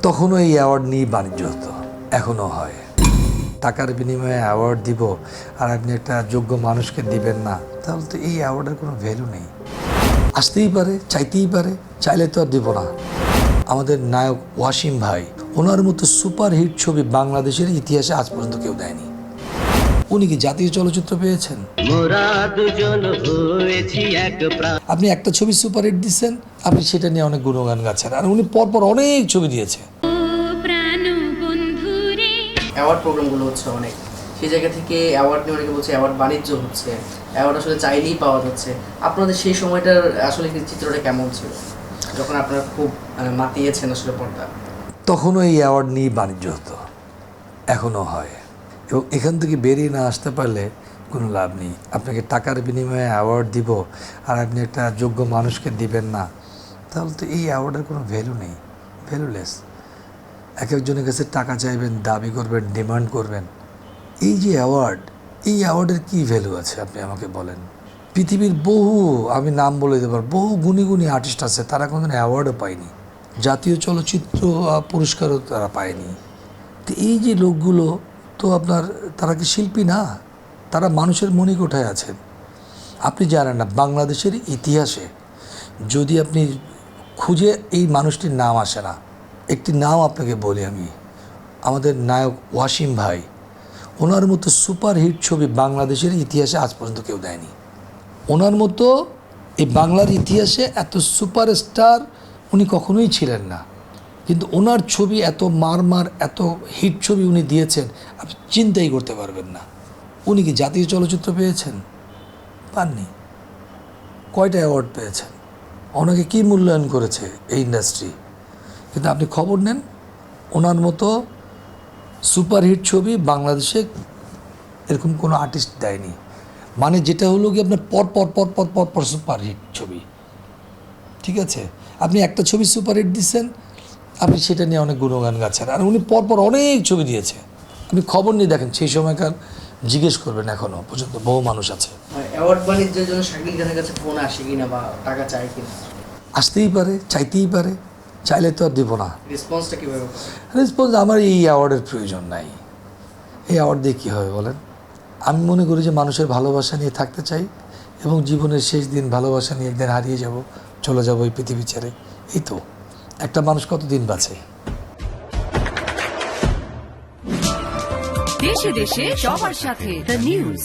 তখনও এই অ্যাওয়ার্ড নিয়ে বাণিজ্য হতো, এখনও হয়। টাকার বিনিময়ে অ্যাওয়ার্ড দিব আর আপনি একটা যোগ্য মানুষকে দিবেন না, তাহলে তো এই অ্যাওয়ার্ডের কোনো ভ্যালু নেই। আসতেই পারে, চাইতেই পারে, চাইলে তো আর দিব না। আমাদের নায়ক ওয়াসিম ভাই, ওনার মতো সুপারহিট ছবি বাংলাদেশের ইতিহাসে আজ পর্যন্ত কেউ দেয়নি। উনি কি জাতীয় চলচ্চিত্র পেয়েছেন? আপনি একটা ছবি সুপারহিট দিচ্ছেন, আপনি সেটা নিয়ে অনেক গুণগান গাচ্ছেন, আর উনি পরপর অনেক ছবি দিয়েছে। অ্যাওয়ার্ড প্রোগ্রামগুলো হচ্ছে অনেক, সেই জায়গা থেকে অ্যাওয়ার্ড নিয়ে অনেকে বলছে অ্যাওয়ার্ড বাণিজ্য হচ্ছে, অ্যাওয়ার্ড আসলে চাইলেই পাওয়া যাচ্ছে। আপনাদের সেই সময়টার আসলে চিত্রটা কেমন ছিল, যখন আপনারা খুব মাতিয়েছেন আসলে পর্দা? তখনও এই অ্যাওয়ার্ড নিয়ে বাণিজ্য হতো, এখনও হয়। এবং এখান থেকে বেরিয়ে না আসতে পারলে কোনো লাভ নেই। আপনাকে টাকার বিনিময়ে অ্যাওয়ার্ড দিব আর আপনি একটা যোগ্য মানুষকে দিবেন না, তাহলে তো এই অ্যাওয়ার্ডের কোনো ভ্যালু নেই, ভ্যালুলেস। এক একজনের কাছে টাকা চাইবেন, দাবি করবেন, ডিমান্ড করবেন। এই যে অ্যাওয়ার্ড, এই অ্যাওয়ার্ডের কী ভ্যালু আছে আপনি আমাকে বলেন? পৃথিবীর বহু, আমি নাম বলে দিতে পারবো, বহু গুণী গুণী আর্টিস্ট আছে, তারা কোনো অ্যাওয়ার্ডও পায়নি, জাতীয় চলচ্চিত্র পুরস্কারও তারা পায়নি। তো এই যে লোকগুলো তো তারা কি শিল্পী না? তারা মানুষের মণিকোঠায় আছেন। আপনি জানেন না, বাংলাদেশের ইতিহাসে যদি আপনি খুঁজে এই মানুষটির নাম আসে না। একটি নাম আপনাকে বলি আমি, আমাদের নায়ক ওয়াসিম ভাই, ওনার মতো সুপারহিট ছবি বাংলাদেশের ইতিহাসে আজ পর্যন্ত কেউ দেয়নি। ওনার মতো এই বাংলার ইতিহাসে এত সুপারস্টার উনি কখনোই ছিলেন না, কিন্তু ওনার ছবি এত মার এত হিট ছবি উনি দিয়েছেন, আপনি চিন্তাই করতে পারবেন না। উনি কি জাতীয় চলচ্চিত্র পেয়েছেন? পাননি। কয়টা অ্যাওয়ার্ড পেয়েছেন? ওনাকে কী মূল্যায়ন করেছে এই ইন্ডাস্ট্রি? কিন্তু আপনি খবর নেন, ওনার মতো সুপারহিট ছবি বাংলাদেশে এরকম কোনো আর্টিস্ট দেয়নি। মানে যেটা হলো কি, আপনার পর সুপারহিট ছবি, ঠিক আছে? আপনি একটা ছবি সুপারহিট দিচ্ছেন, আপনি সেটা নিয়ে অনেক গুণগান গাচ্ছেন, আর উনি পরপর অনেক ছবি দিয়েছে। আপনি খবর নিয়ে দেখেন, সেই সময়কার জিজ্ঞেস করবেন, এখনও পর্যন্ত বহু মানুষ আছে। অ্যাওয়ার্ড বাণিজ্যের জন্য শাকিল খানের কাছে ফোন আসে কিনা বা টাকা চায় কিনা? আসতেই পারে, চাইতেই পারে, চাইলে তো আর দিব না। রেসপন্সটা কীভাবে? রেসপন্স, আমার এই অ্যাওয়ার্ডের প্রয়োজন নাই। এই অ্যাওয়ার্ড দিয়ে কী হবে বলেন? আমি মনে করি যে মানুষের ভালোবাসা নিয়ে থাকতে চাই, এবং জীবনের শেষ দিন ভালোবাসা নিয়ে একদিন হারিয়ে যাব, চলে যাব এই পৃথিবী ছেড়ে। এই তো, একটা মানুষ কতদিন বাঁচে? দেশে দেশে সবার সাথে দ্য নিউজ।